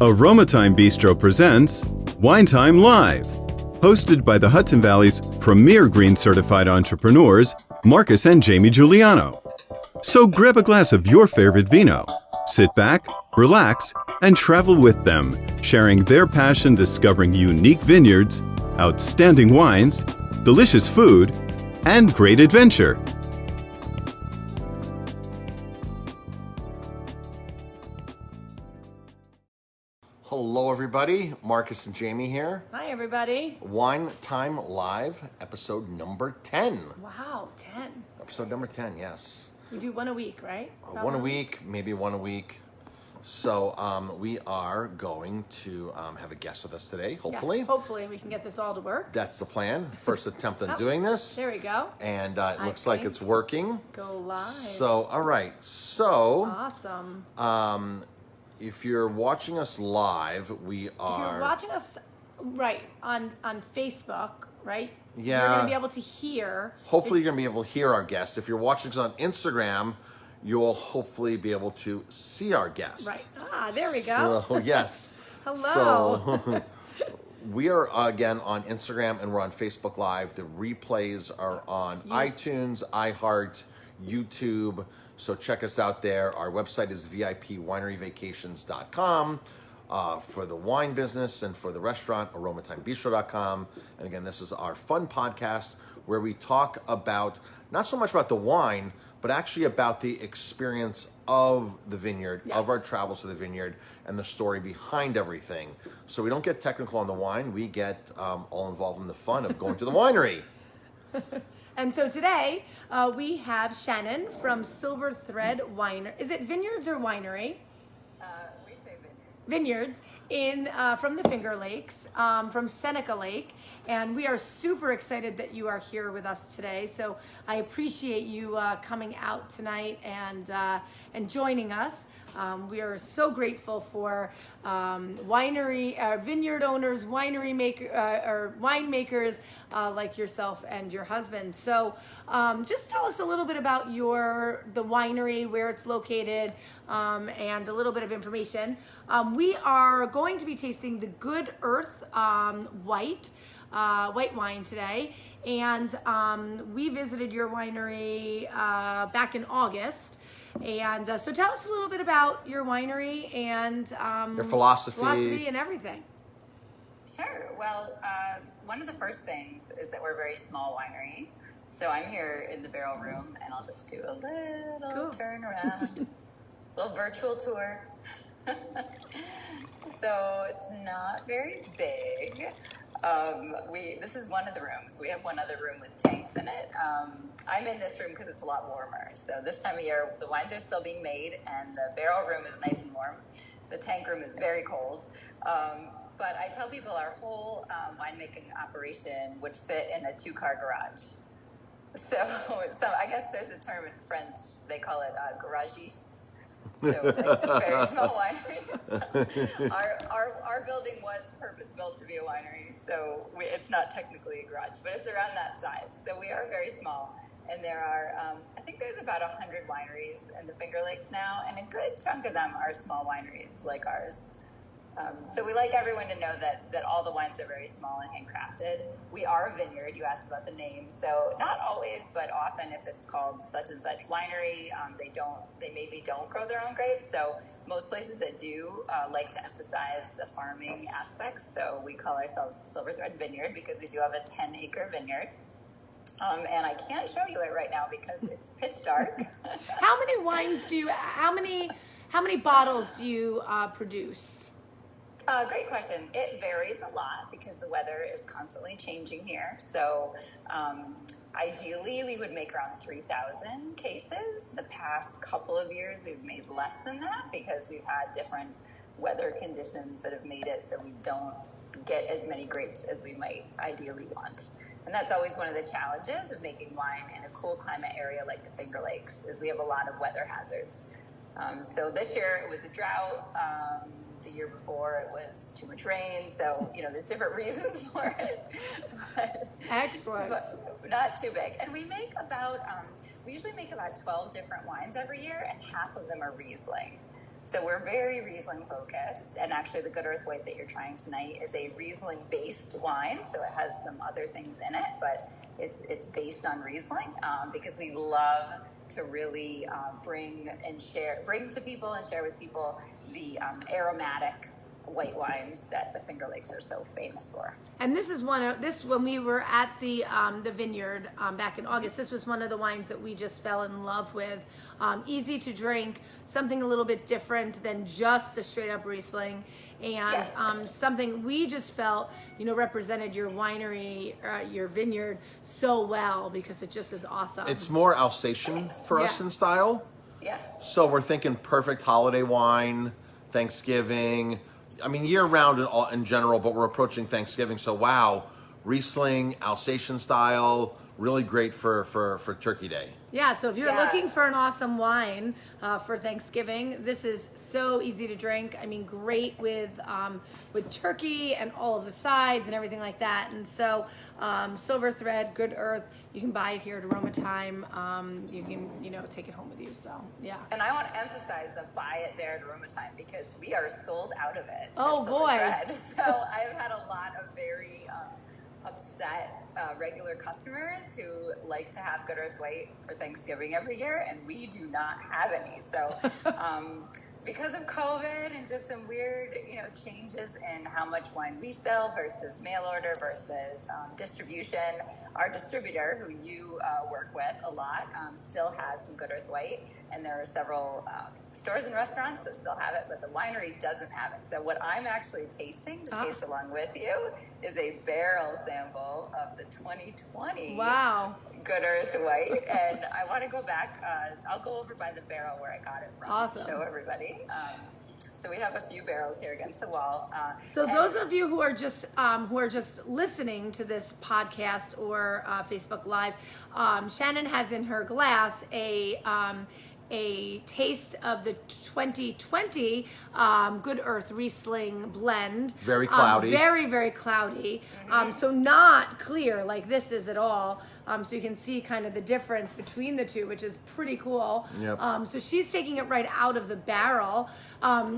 Aroma Thyme Bistro presents Wine Thyme Live, hosted by the Hudson Valley's premier green certified entrepreneurs, Marcus and Jamie Guiliano. So grab a glass of your favorite vino, sit back, relax, and travel with them, sharing their passion discovering unique vineyards, outstanding wines, delicious food, and great adventure. Hello everybody, Marcus and Jamie here. Hi everybody. Wine Thyme Live, episode number 10. Wow, 10. Episode number 10, yes. We do one a week, right? One a week, maybe one a week. So we are going to have a guest with us today, hopefully. Yes, hopefully we can get this all to work. That's the plan. First attempt on doing this. There we go. And it looks like it's working. Go live. So, all right. So, awesome. If you're watching us live, we are... If you're watching us, right, on Facebook, right? Yeah. You're going to be able to hear. Hopefully you're going to be able to hear our guest. If you're watching us on Instagram, you'll hopefully be able to see our guest. Right. Ah, there we go. So, yes. Hello. So, we are, again, on Instagram and we're on Facebook Live. The replays are on iTunes, iHeart, YouTube. So check us out there. Our website is vipwineryvacations.com for the wine business, and for the restaurant, aromatymebistro.com. And again, this is our fun podcast where we talk about, not so much about the wine, but actually about the experience of the vineyard, of our travels to the vineyard, and the story behind everything. So we don't get technical on the wine. We get all involved in the fun of going to the winery. And so today we have Shannon from Silver Thread Winery. Is it vineyards or winery? We say Vineyards from the Finger Lakes, from Seneca Lake, and we are super excited that you are here with us today. So I appreciate you coming out tonight and joining us. We are so grateful for vineyard owners, winemakers like yourself and your husband. So just tell us a little bit about the winery, where it's located, and a little bit of information. We are going to be tasting the Good Earth white wine today, and we visited your winery back in August. And so tell us a little bit about your winery and your philosophy and everything. Sure. Well, one of the first things is that we're a very small winery. So I'm here in the barrel room, and I'll just do a little turn around, little virtual tour. So it's not very big. This is one of the rooms. We have one other room with tanks in it. I'm in this room because it's a lot warmer. So this time of year, the wines are still being made, and the barrel room is nice and warm. The tank room is very cold. But I tell people our whole winemaking operation would fit in a 2-car garage. So I guess there's a term in French. They call it garagistes. So like very small winery. So our building was purpose-built to be a winery, so it's not technically a garage, but it's around that size. So we are very small, and there are I think there's about 100 wineries in the Finger Lakes now, and a good chunk of them are small wineries like ours. So we like everyone to know that all the wines are very small and handcrafted. We are a vineyard. You asked about the name. So not always, but often if it's called such and such winery, they maybe don't grow their own grapes. So most places that do like to emphasize the farming aspects. So we call ourselves Silver Thread Vineyard because we do have a 10-acre vineyard. And I can't show you it right now because it's pitch dark. How many bottles do you produce? Great question. It varies a lot because the weather is constantly changing here. So ideally, we would make around 3,000 cases. The past couple of years, we've made less than that because we've had different weather conditions that have made it so we don't get as many grapes as we might ideally want. And that's always one of the challenges of making wine in a cool climate area like the Finger Lakes, is we have a lot of weather hazards. So this year it was a drought. The year before it was too much rain. So, there's different reasons for it. Excellent. But not too big. And we make we usually make about 12 different wines every year, and half of them are Riesling. So we're very Riesling focused, and actually the Good Earth White that you're trying tonight is a Riesling based wine, so it has some other things in it, but it's based on Riesling, because we love to really bring to people and share with people the aromatic white wines that the Finger Lakes are so famous for. And this is when we were at the vineyard back in August, this was one of the wines that we just fell in love with. Easy to drink, something a little bit different than just a straight up Riesling, and something we just felt, represented your winery, your vineyard so well, because it just is awesome. It's more Alsatian for us in style. Yeah. So we're thinking perfect holiday wine, Thanksgiving. I mean, year round in general, but we're approaching Thanksgiving. So wow, Riesling, Alsatian style, really great for Turkey Day. Yeah, so if you're looking for an awesome wine for Thanksgiving, this is so easy to drink. I mean, great with turkey and all of the sides and everything like that. And so Silver Thread, Good Earth, you can buy it here at Aroma Thyme. You can, take it home with you. So, yeah. And I want to emphasize the buy it there at Aroma Thyme, because we are sold out of it. Oh, boy. So I've had a lot of very upset regular customers who like to have Good Earth White for Thanksgiving every year, and we do not have any. So because of COVID and just some weird, changes in how much wine we sell versus mail order versus distribution, our distributor, who you work with a lot, still has some Good Earth White, and there are several stores and restaurants that still have it, but the winery doesn't have it. So what I'm actually tasting to taste along with you is a barrel sample of the 2020 Good Earth White. And I want to go back. I'll go over by the barrel where I got it from to show everybody. So we have a few barrels here against the wall. So those of you who are just listening to this podcast or Facebook Live, Shannon has in her glass a taste of the 2020 Good Earth Riesling blend. Very cloudy. Very, very cloudy. So not clear like this is at all. So you can see kind of the difference between the two, which is pretty cool. Yep. So she's taking it right out of the barrel.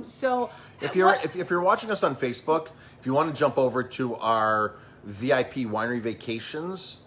So if you're watching us on Facebook, if you want to jump over to our VIP Winery Vacations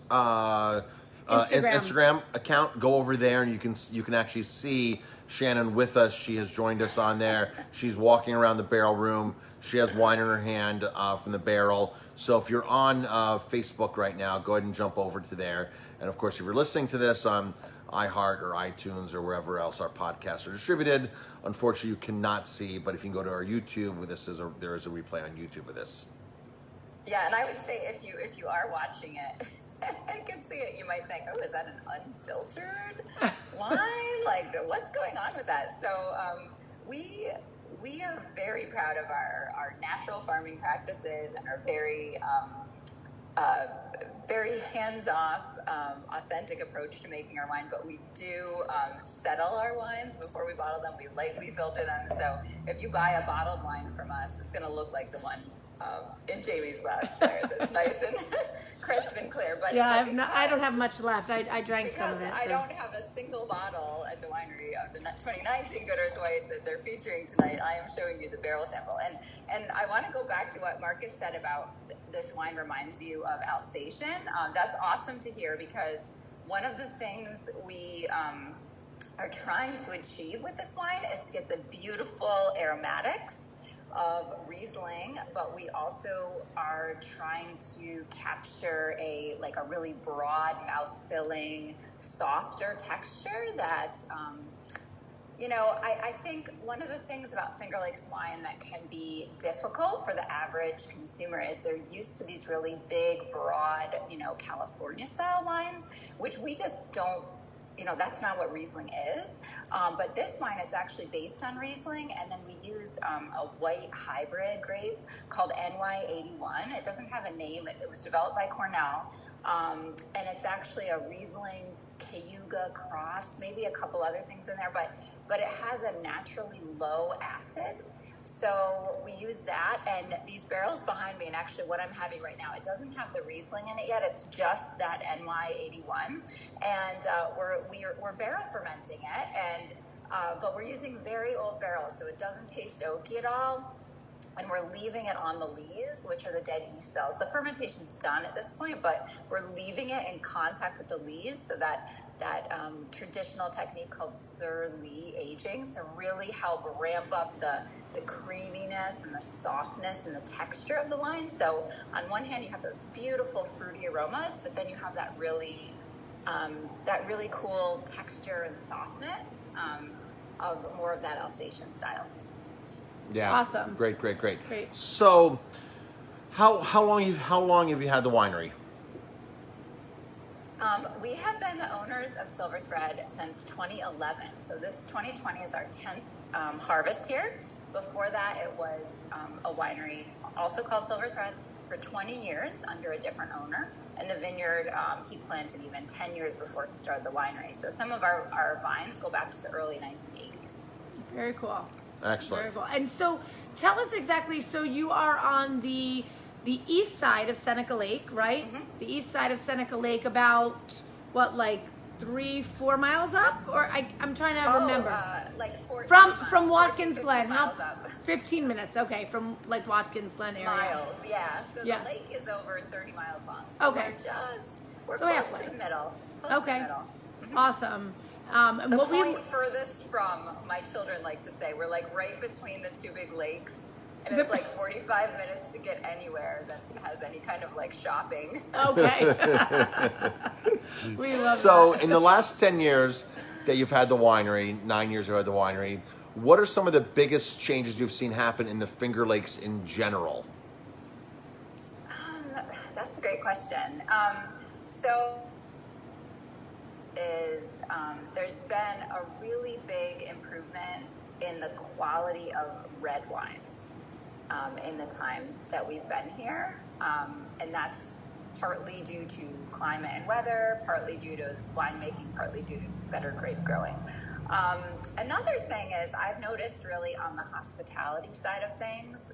Instagram account, go over there and you can actually see Shannon with us. She has joined us on there. She's walking around the barrel room. She has wine in her hand from the barrel. So if you're on Facebook right now, go ahead and jump over to there. And of course, if you're listening to this on iHeart or iTunes or wherever else our podcasts are distributed, unfortunately you cannot see, but if you can go to our YouTube, there is a replay on YouTube of this. Yeah, and I would say if you are watching it and can see it, you might think, oh, is that an unfiltered wine? Like, what's going on with that? So we are very proud of our natural farming practices and our very very hands-off, authentic approach to making our wine, but we do settle our wines before we bottle them. We lightly filter them, so if you buy a bottled wine from us, it's going to look like the one in Jamie's glass there that's nice and crisp and clear. But yeah, I don't have much left. I drank some of it. I don't have a single bottle at the winery of the 2019 Good Earth White that they're featuring tonight. I am showing you the barrel sample, and I want to go back to what Marcus said about this wine reminds you of Alsatian. That's awesome to hear, because one of the things we are trying to achieve with this wine is to get the beautiful aromatics of Riesling, but we also are trying to capture a really broad, mouth-filling, softer texture that I think one of the things about Finger Lakes wine that can be difficult for the average consumer is they're used to these really big, broad, California style wines, which we just don't, that's not what Riesling is. But this wine, it's actually based on Riesling, and then we use a white hybrid grape called NY81. It doesn't have a name. It was developed by Cornell, and it's actually a Riesling Cayuga cross, maybe a couple other things in there, but it has a naturally low acid. So we use that, and these barrels behind me, and actually what I'm having right now, it doesn't have the Riesling in it yet. It's just that NY81, and we're barrel fermenting it, and but we're using very old barrels, so it doesn't taste oaky at all. And we're leaving it on the lees, which are the dead yeast cells. The fermentation's done at this point, but we're leaving it in contact with the lees, so that traditional technique called sur-lie aging to really help ramp up the creaminess and the softness and the texture of the wine. So on one hand, you have those beautiful fruity aromas, but then you have that really cool texture and softness of more of that Alsatian style. Yeah. Awesome. Great. So, how long have you had the winery? We have been the owners of Silver Thread since 2011. So this 2020 is our 10th harvest here. Before that, it was a winery also called Silver Thread for 20 years under a different owner. And the vineyard he planted even 10 years before he started the winery. So some of our vines go back to the early 1980s. Very cool. Excellent. Very cool. And so tell us exactly, so you are on the east side of Seneca Lake, right? Mm-hmm. The east side of Seneca Lake, about what, like 3-4 miles up? Or I'm trying to remember. Like 14 from miles, Watkins Glen. How? Miles up. 15 minutes. Okay, from like Watkins Glen area. Miles, yeah. So the lake is over 30 miles long. So okay. We're close to the middle. Okay. Mm-hmm. Awesome. And the point furthest from, my children like to say, we're like right between the two big lakes, and it's like 45 minutes to get anywhere that has any kind of like shopping. Okay. We love So that. in the last 10 years that you've had the winery, 9 years you've had the winery, what are some of the biggest changes you've seen happen in the Finger Lakes in general? That's a great question. There's been a really big improvement in the quality of red wines in the time that we've been here. And that's partly due to climate and weather, partly due to winemaking, partly due to better grape growing. Another thing is I've noticed really on the hospitality side of things,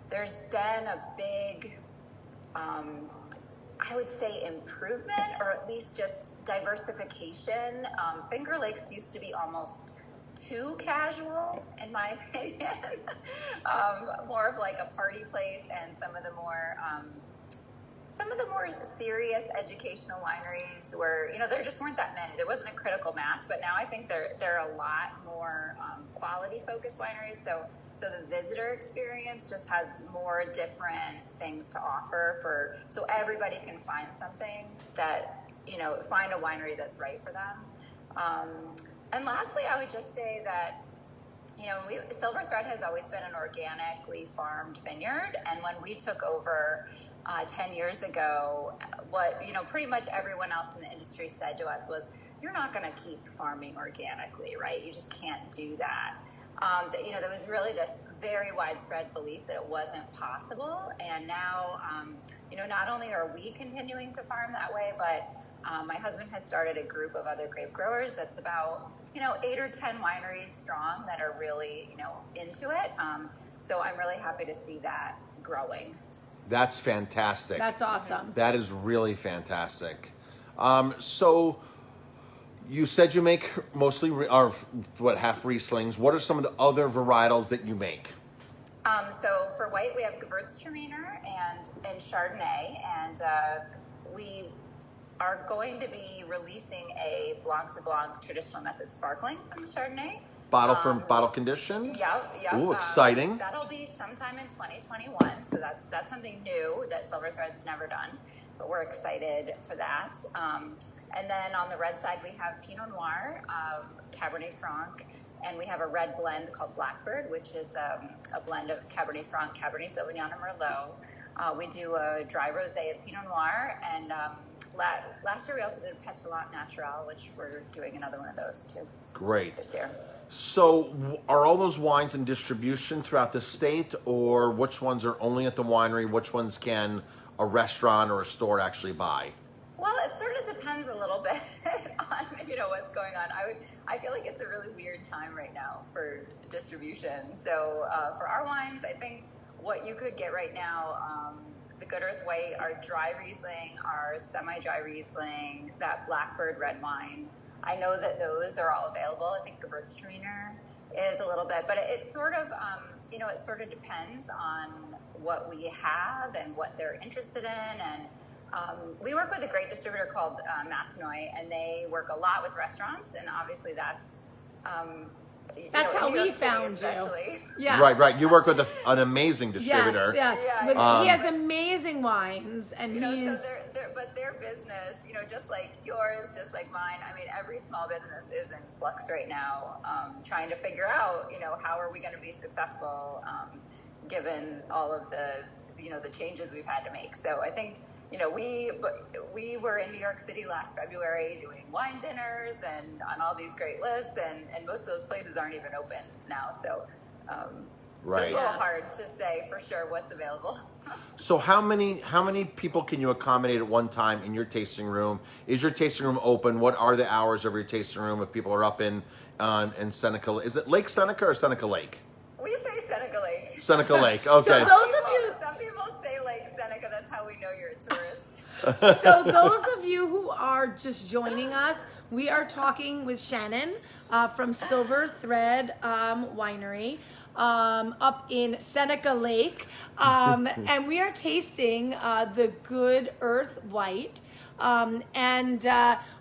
there's been a big, I would say, improvement, or at least just diversification. Finger Lakes used to be almost too casual, in my opinion. More of like a party place, and some of the more serious educational wineries where, there just weren't that many. There wasn't a critical mass, but now I think there are a lot more quality focused wineries. So the visitor experience just has more different things to offer so everybody can find something that, find a winery that's right for them. And lastly, I would just say that, Silver Thread has always been an organically farmed vineyard. And when we took over 10 years ago, what, pretty much everyone else in the industry said to us was, you're not going to keep farming organically, right? You just can't do that. There was really this very widespread belief that it wasn't possible. And now, not only are we continuing to farm that way, but my husband has started a group of other grape growers that's about, 8 or 10 wineries strong that are really, into it. So I'm really happy to see that growing. That's fantastic. That's awesome. That is really fantastic. So you said you make mostly, half Rieslings. What are some of the other varietals that you make? So for white, we have Gewürztraminer and Chardonnay, and we are going to be releasing a Blanc de Blanc traditional method sparkling from Chardonnay. Bottle condition? Yep. Ooh, exciting. That'll be sometime in 2021, so that's something new that Silver Thread's never done, but we're excited for that. And then on the red side, we have Pinot Noir, Cabernet Franc, and we have a red blend called Blackbird, which is a blend of Cabernet Franc, Cabernet Sauvignon, and Merlot. We do a dry rosé of Pinot Noir, and last year we also did Pétillant Natural, which we're doing another one of those too. Great. This year. So are all those wines in distribution throughout the state, or which ones are only at the winery? Which ones can a restaurant or a store actually buy? Well, it sort of depends a little bit on what's going on. I feel like it's a really weird time right now for distribution. So for our wines, I think what you could get right now, the Good Earth White, our dry Riesling, our semi-dry Riesling, that Blackbird red wine. I know that those are all available. I think the Gewürztraminer is a little bit, but it sort of, it sort of depends on what we have and what they're interested in. And we work with a great distributor called Masnoy, and they work a lot with restaurants, and obviously that's how we found especially. you. Yeah. Right. You work with an amazing distributor. Yes. Yeah. He has amazing wines, and so but their business, just like yours, just like mine. I mean, every small business is in flux right now, trying to figure out, how are we going to be successful, given all of the the changes we've had to make. So I think, we were in New York City last February doing wine dinners and on all these great lists, and most of those places aren't even open now. So Right. it's a little hard to say for sure what's available. So how many people can you accommodate at one time in your tasting room? Is your tasting room open? What are the hours of your tasting room if people are up in Seneca? Is it Lake Seneca or Seneca Lake? We say Seneca Lake. Seneca Lake, okay. Some people say Lake Seneca. That's how we know you're a tourist. So those of you who are just joining us, we are talking with Shannon from Silver Thread Winery up in Seneca Lake, and we are tasting the Good Earth White, and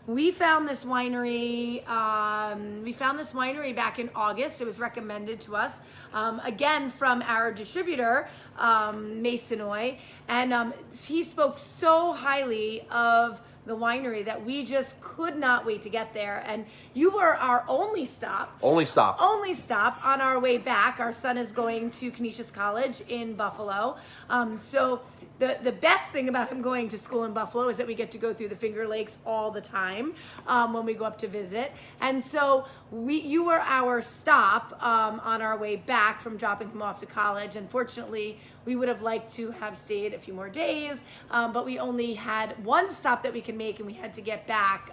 we found this winery. Back in August. It was recommended to us again from our distributor, Masonoi, and he spoke so highly of the winery that we just could not wait to get there. And you were our only stop on our way back. Our son is going to Canisius College in Buffalo. So the best thing about him going to school in Buffalo is that we get to go through the Finger Lakes all the time when we go up to visit. And so you were our stop on our way back from dropping him off to college. Unfortunately, we would have liked to have stayed a few more days, but we only had one stop that we could make, and we had to get back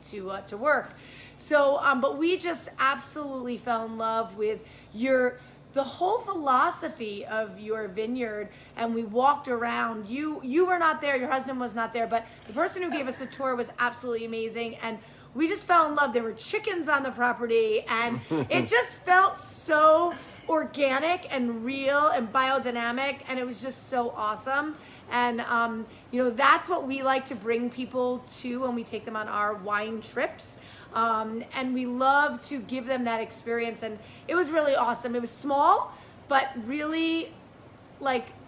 to work. So, but we just absolutely fell in love with the whole philosophy of your vineyard, and we walked around. You were not there, your husband was not there, but the person who gave us the tour was absolutely amazing, and we just fell in love. There were chickens on the property, and it just felt so organic and real and biodynamic, and it was just so awesome. And that's what we like to bring people to when we take them on our wine trips. And we love to give them that experience, and it was really awesome. It was small, but really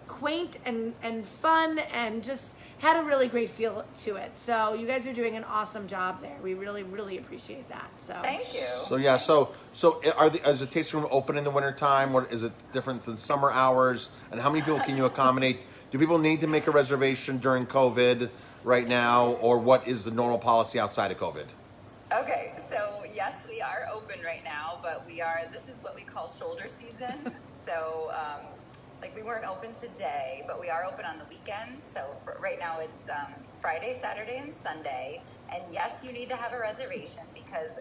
quaint and fun, and just had a really great feel to it. So you guys are doing an awesome job there. We really, really appreciate that. So thank you. So yeah, so is the tasting room open in the wintertime? Or is it different than summer hours? And how many people can you accommodate? Do people need to make a reservation during COVID right now, or what is the normal policy outside of COVID? Okay, so yes, we are open right now, but this is what we call shoulder season. So, we weren't open today, but we are open on the weekends. So right now it's Friday, Saturday, and Sunday. And yes, you need to have a reservation because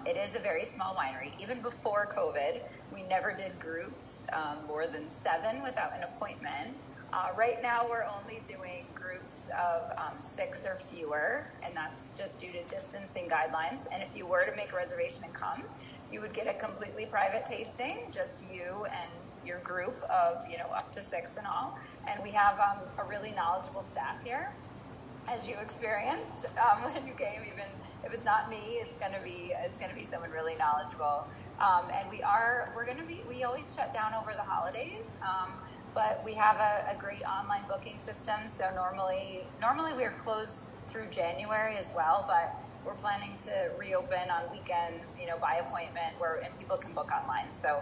it is a very small winery. Even before COVID, we never did groups more than 7 without an appointment. Right now, we're only doing groups of 6 or fewer, and that's just due to distancing guidelines. And if you were to make a reservation and come, you would get a completely private tasting, just you and your group of, up to 6 in all. And we have a really knowledgeable staff here, as you experienced when you came. Even if it's not me, it's gonna be someone really knowledgeable. And we always shut down over the holidays, but we have a great online booking system. So normally we are closed through January as well, but we're planning to reopen on weekends, by appointment, and people can book online. So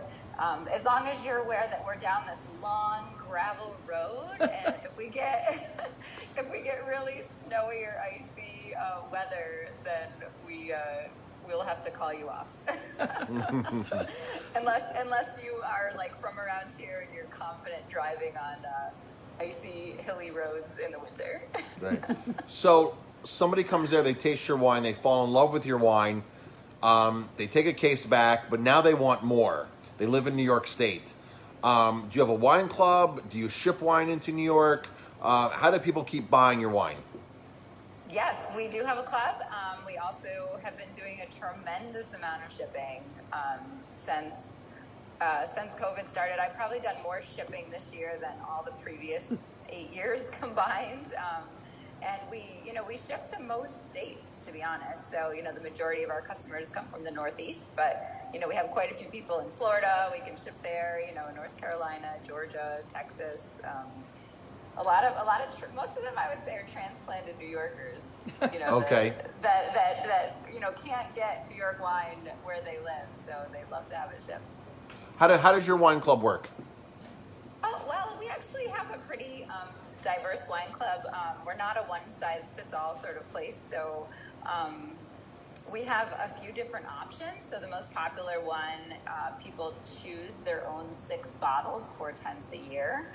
as long as you're aware that we're down this long gravel road, and if we get really snowy or icy weather, then we'll have to call you off. unless you are from around here and you're confident driving on icy, hilly roads in the winter. Right. So somebody comes there, they taste your wine, they fall in love with your wine, they take a case back, but now they want more. They live in New York State. Do you have a wine club? Do you ship wine into New York? How do people keep buying your wine? Yes, we do have a club. We also have been doing a tremendous amount of shipping since COVID started. I've probably done more shipping this year than all the previous 8 years combined. And we ship to most states, to be honest. So, the majority of our customers come from the Northeast, but, we have quite a few people in Florida. We can ship there, North Carolina, Georgia, Texas. Most of them, I would say, are transplanted New Yorkers, Okay. that can't get New York wine where they live. So they love to have it shipped. How does your wine club work? Oh, well, we actually have a pretty diverse wine club. We're not a one-size-fits-all sort of place. So we have a few different options. So the most popular one, people choose their own 6 bottles, 4 times a year.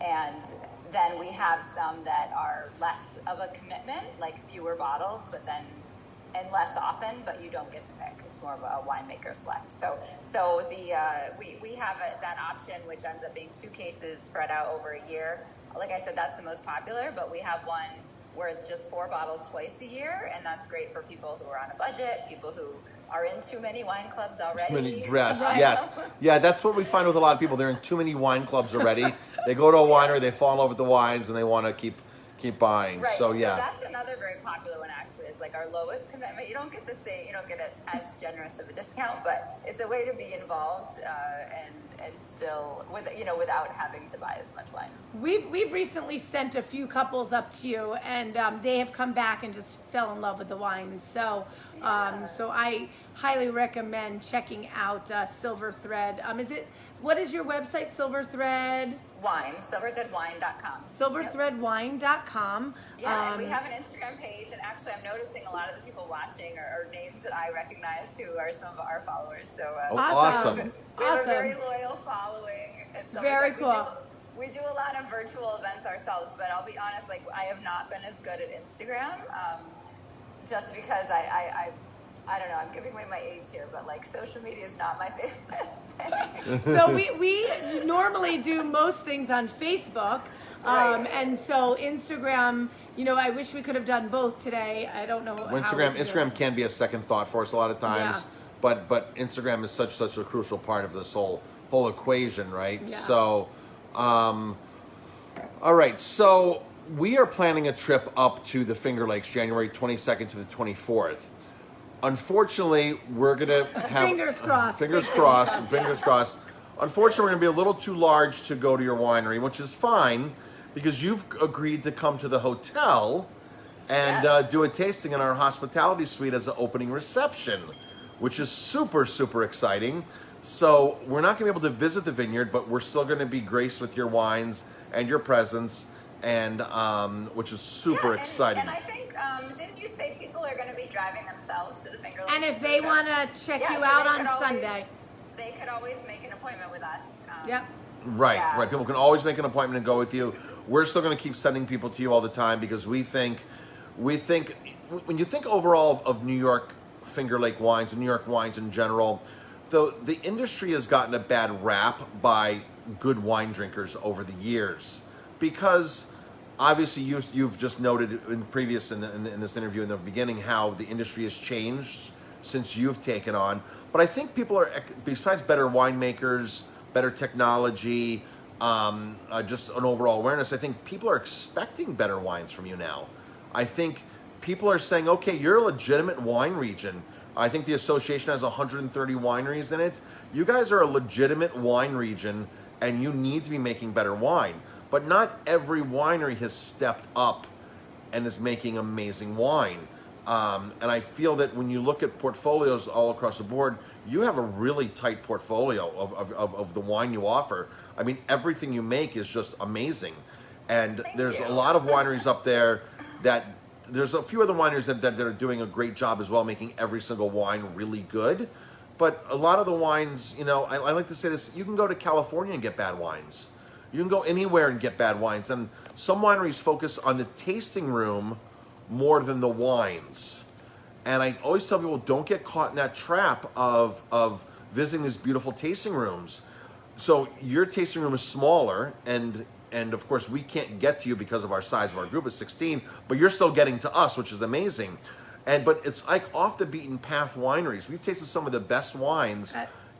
And then we have some that are less of a commitment, like fewer bottles, and less often, but you don't get to pick. It's more of a winemaker select. So we have that option, which ends up being 2 cases spread out over a year. Like I said, that's the most popular, but we have one where it's just 4 bottles twice a year, and that's great for people who are on a budget, people who are in too many wine clubs already. Yes. Yeah, that's what we find with a lot of people. They're in too many wine clubs already. They go to a winery, they fall in love with the wines, and they want to keep buying. Right. So yeah. So that's another very popular one, actually. It's like our lowest commitment. You don't get it as generous of a discount, but it's a way to be involved and still without having to buy as much wine. We've recently sent a few couples up to you, and they have come back and just fell in love with the wine. So so I highly recommend checking out Silver Thread. What is your website? Silver Thread Wine, silverthreadwine.com. Silverthreadwine.com. Yeah, and we have an Instagram page, and actually I'm noticing a lot of the people watching are names that I recognize who are some of our followers. So awesome. We have a very loyal following. And very cool. We do a lot of virtual events ourselves, but I'll be honest, I have not been as good at Instagram, just because I don't know, I'm giving away my age here, but social media is not my favorite thing. So we normally do most things on Facebook. Right. And so Instagram, I wish we could have done both today. I don't know. Instagram can be a second thought for us a lot of times, Yeah. but Instagram is such a crucial part of this whole equation, right? Yeah. So, all right. So we are planning a trip up to the Finger Lakes, January 22nd to the 24th. Unfortunately, we're gonna have Fingers crossed. Fingers crossed. Fingers crossed. Unfortunately, we're gonna be a little too large to go to your winery, which is fine because you've agreed to come to the hotel and Yes. do a tasting in our hospitality suite as an opening reception, which is super exciting. So we're not gonna be able to visit the vineyard, but we're still gonna be graced with your wines and your presence, and which is super exciting. And I think, didn't you say people are going to be driving themselves to the Finger Lakes? And if they want to check you out on Sunday. They could always make an appointment with us. Yep. Right. People can always make an appointment and go with you. We're still going to keep sending people to you all the time because we think when you think overall of New York Finger Lake wines and New York wines in general, the industry has gotten a bad rap by good wine drinkers over the years because obviously you've just noted in this interview in the beginning how the industry has changed since you've taken on. But I think people are, besides better winemakers, better technology, just an overall awareness, I think people are expecting better wines from you now. I think people are saying, okay, you're a legitimate wine region. I think the association has 130 wineries in it. You guys are a legitimate wine region and you need to be making better wine. But not every winery has stepped up and is making amazing wine. And I feel that when you look at portfolios all across the board, you have a really tight portfolio of the wine you offer. I mean, everything you make is just amazing. And there's a lot of wineries up there there's a few other wineries that are doing a great job as well, making every single wine really good. But a lot of the wines, I like to say this, you can go to California and get bad wines. You can go anywhere and get bad wines. And some wineries focus on the tasting room more than the wines. And I always tell people, don't get caught in that trap of visiting these beautiful tasting rooms. So your tasting room is smaller, and of course we can't get to you because of our size of our group is 16, but you're still getting to us, which is amazing. But it's like off the beaten path wineries. We've tasted some of the best wines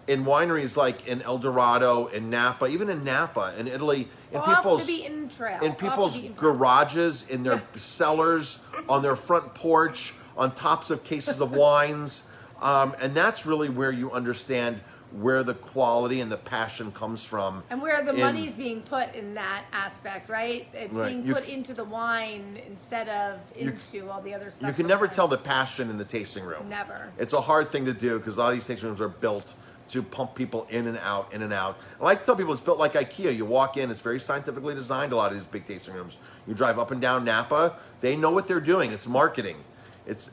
in wineries like in El Dorado, in Napa, even in Napa, in Italy, in people's garages, in their cellars, on their front porch, on tops of cases of wines, and that's really where you understand where the quality and the passion comes from. And where the money's being put in that aspect, right? It's being put into the wine instead of into all the other stuff. You can never tell the passion in the tasting room. Never. It's a hard thing to do because a lot of these tasting rooms are built to pump people in and out, in and out. I like to tell people it's built like IKEA. You walk in, it's very scientifically designed, a lot of these big tasting rooms. You drive up and down Napa, they know what they're doing. It's marketing.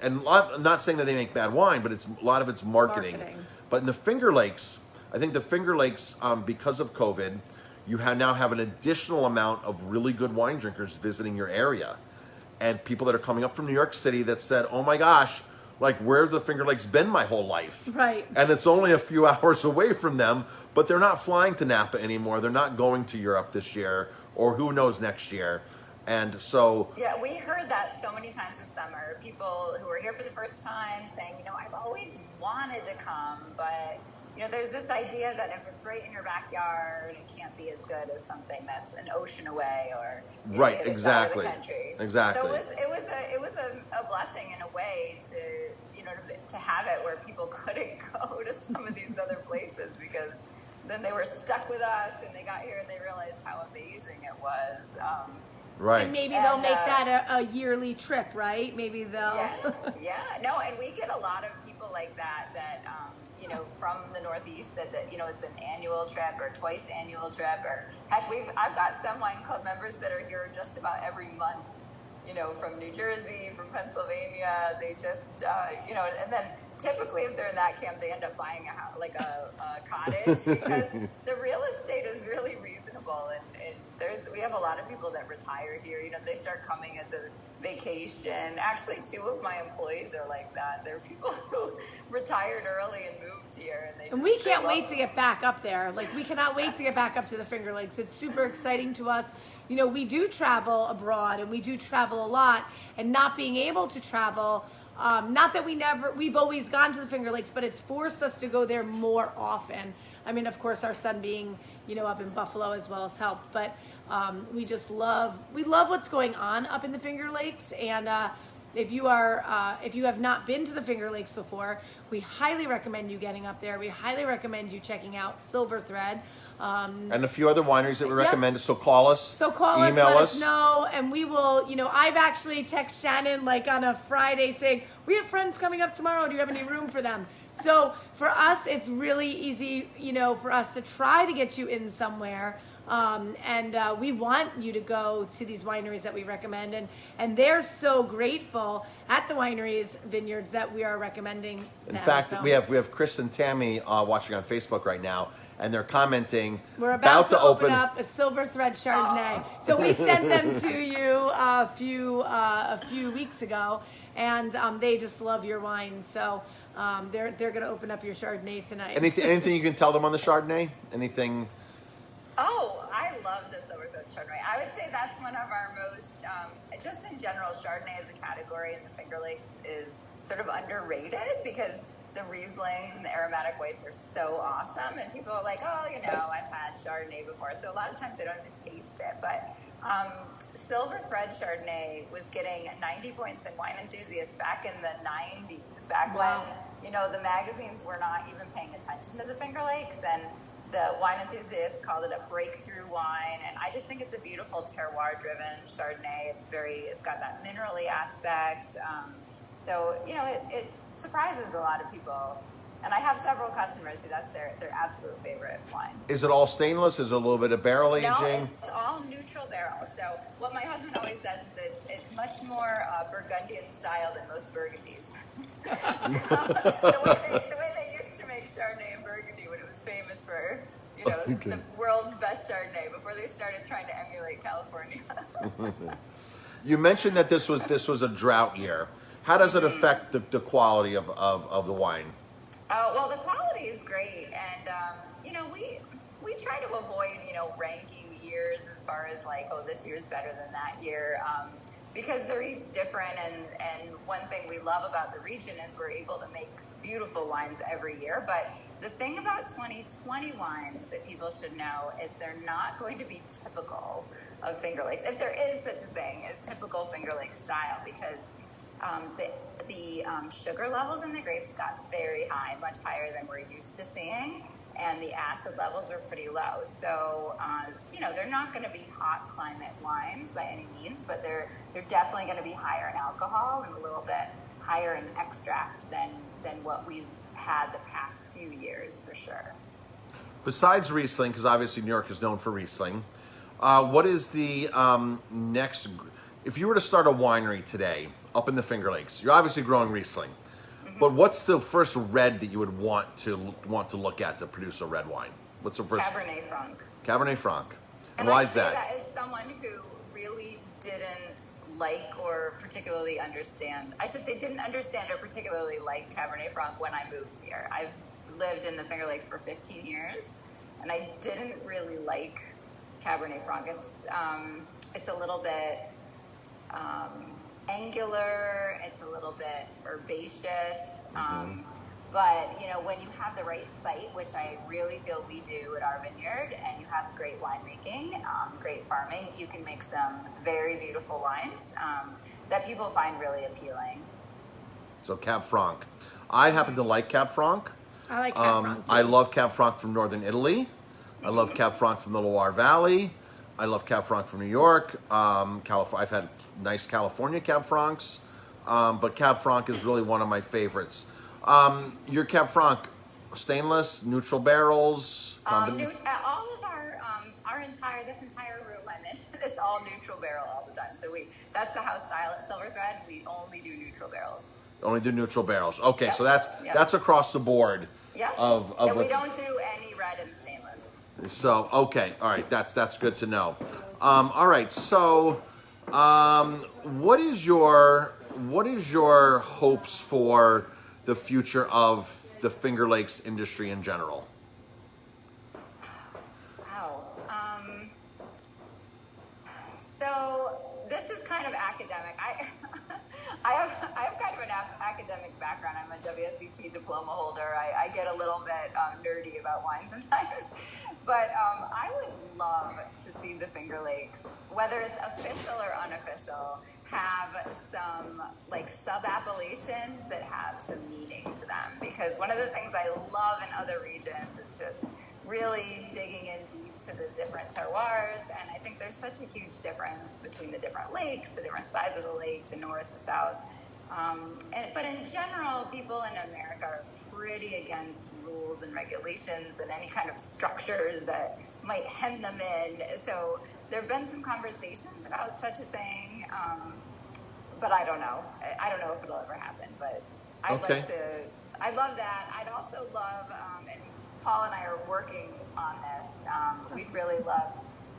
I'm not saying that they make bad wine, but a lot of it's marketing. But in the Finger Lakes, I think the Finger Lakes, because of COVID, you now have an additional amount of really good wine drinkers visiting your area. And people that are coming up from New York City that said, oh my gosh, like where's the Finger Lakes been my whole life? Right. And it's only a few hours away from them, but they're not flying to Napa anymore. They're not going to Europe this year, or who knows next year. And so... Yeah, we heard that so many times this summer. People who were here for the first time saying, I've always wanted to come, but... there's this idea that if it's right in your backyard, it can't be as good as something that's an ocean away or the other side of the country. Exactly. So it was a blessing in a way to have it where people couldn't go to some of these other places because then they were stuck with us and they got here and they realized how amazing it was. Right. And maybe they'll make that a yearly trip, right? Maybe they'll... Yeah. No, and we get a lot of people like that from the Northeast that it's an annual trip or twice annual trip, or heck, I've got some wine club members that are here just about every month, from New Jersey, from Pennsylvania. They just, and then typically if they're in that camp, they end up buying a house, like a cottage because the real estate is really reasonable. And we have a lot of people that retire here. They start coming as a vacation. Actually, 2 of my employees are like that. They're people who retired early and moved here. And we can't wait to get back up there. Like, we cannot wait to get back up to the Finger Lakes. It's super exciting to us. We do travel abroad and we do travel a lot, and not being able to travel, not that we've always gone to the Finger Lakes, but it's forced us to go there more often. I mean, of course, our son being, up in Buffalo as well as helped, but we love what's going on up in the Finger Lakes. And if you have not been to the Finger Lakes before, we highly recommend you getting up there. We highly recommend you checking out Silver Thread. And a few other wineries that we recommend. So call us, email let us know, and we will, I've actually texted Shannon like on a Friday saying, we have friends coming up tomorrow. Do you have any room for them? So for us, it's really easy, for us to try to get you in somewhere. And we want you to go to these wineries that we recommend. And they're so grateful at the wineries, vineyards that we are recommending. In fact, we have Chris and Tammy watching on Facebook right now. And they're commenting. We're about to open up a Silver Thread Chardonnay. So we sent them to you a few weeks ago, and they just love your wine. So they're going to open up your Chardonnay tonight. Anything you can tell them on the Chardonnay? Anything? Oh, I love the Silver Thread Chardonnay. I would say that's one of our most, just in general, Chardonnay as a category in the Finger Lakes is sort of underrated because the Rieslings and the aromatic whites are so awesome, and people are like, I've had Chardonnay before, so a lot of times they don't even taste it. But Silver Thread Chardonnay was getting 90 points in Wine Enthusiast back in the 90s, back when the magazines were not even paying attention to the Finger Lakes, and the Wine Enthusiast called it a breakthrough wine. And I just think it's a beautiful terroir-driven Chardonnay. It's got that minerally aspect. So it surprises a lot of people. And I have several customers who that's their absolute favorite wine. Is it all stainless? Is it a little bit of barrel aging? No, it's all neutral barrel. So what my husband always says is it's much more Burgundian style than most Burgundies. So the way they used to make Chardonnay in Burgundy when it was famous for the world's best Chardonnay before they started trying to emulate California. You mentioned that this was a drought year. How does it affect the quality of the wine? Well, the quality is great, and we try to avoid, ranking years as far as like, oh, this year's better than that year, because they're each different. And one thing we love about the region is we're able to make beautiful wines every year. But the thing about 2020 wines that people should know is they're not going to be typical of Finger Lakes, if there is such a thing as typical Finger Lakes style, because the sugar levels in the grapes got very high, much higher than we're used to seeing, and the acid levels are pretty low. So, they're not going to be hot climate wines by any means, but they're definitely going to be higher in alcohol and a little bit higher in extract than what we've had the past few years, for sure. Besides Riesling, because obviously New York is known for Riesling, what is the next? If you were to start a winery today up in the Finger Lakes, you're obviously growing Riesling, but what's the first red that you would want to look at to produce a red wine? What's the first? Cabernet Franc. Cabernet Franc. And why I is say that? that as someone who really didn't like or particularly understand. I should say didn't understand or particularly like Cabernet Franc when I moved here. I've lived in the Finger Lakes for 15 years, and I didn't really like Cabernet Franc. It's a little bit angular. It's a little bit herbaceous. But, when you have the right site, which I really feel we do at our vineyard, and you have great winemaking, great farming, you can make some very beautiful wines that people find really appealing. So Cab Franc. I happen to like Cab Franc. I like Cab Franc too. I love Cab Franc from Northern Italy. I love Cab Franc from the Loire Valley. I love Cab Franc from New York. I've had nice California Cab Francs, but Cab Franc is really one of my favorites. Your Cab Franc, stainless, neutral barrels? All of this entire room I'm in, it's all neutral barrel all the time. So that's the house style at Silver Thread. We only do neutral barrels. Only do neutral barrals. Okay, Yep. so that's across the board. Yeah. And we don't do any red and stainless. So, okay, all right, that's good to know. All right, so what is your hopes for the future of the Finger Lakes industry in general? Wow. So this is kind of academic. I have kind of an academic background. I'm a WSET diploma holder. I get a little bit nerdy about wine sometimes. But I would love to see the Finger Lakes, whether it's official or unofficial, have some like sub-appellations that have some meaning to them. Because one of the things I love in other regions is just really digging in deep to the different terroirs. And I think there's such a huge difference between the different lakes, the different sides of the lake, the north, the south. But in general, people in America are pretty against rules and regulations and any kind of structures that might hem them in. So there have been some conversations about such a thing, but I don't know. I don't know if it'll ever happen, but I'd love that. I'd also love, and Paul and I are working on this, we'd really love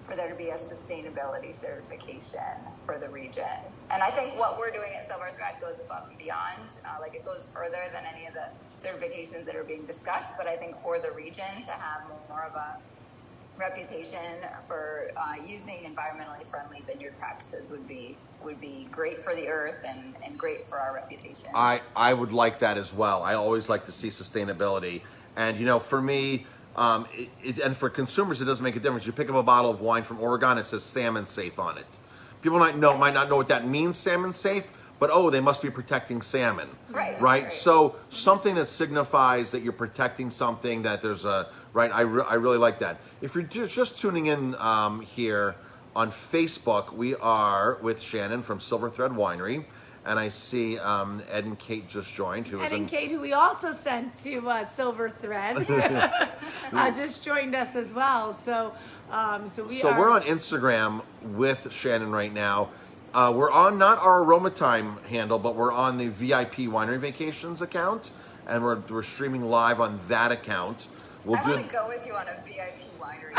for there to be a sustainability certification for the region. And I think what we're doing at Silver Thread goes above and beyond. It goes further than any of the certifications that are being discussed. But I think for the region to have more of a reputation for using environmentally friendly vineyard practices would be great for the earth and great for our reputation. I would like that as well. I always like to see sustainability. And, for me, and for consumers, it doesn't make a difference. You pick up a bottle of wine from Oregon, it says salmon safe on it. People might not know what that means, salmon safe, but they must be protecting salmon. Right? So something that signifies that you're protecting something, that there's I really like that. If you're just tuning in here on Facebook, we are with Shannon from Silver Thread Winery. And I see Ed and Kate just joined. Kate, who we also sent to Silver Thread, just joined us as well. So we're on Instagram with Shannon right now. We're on not our Aroma Thyme handle, but we're on the VIP Winery Vacations account, and we're streaming live on that account. We'll I do. want to go with you on a VIP winery.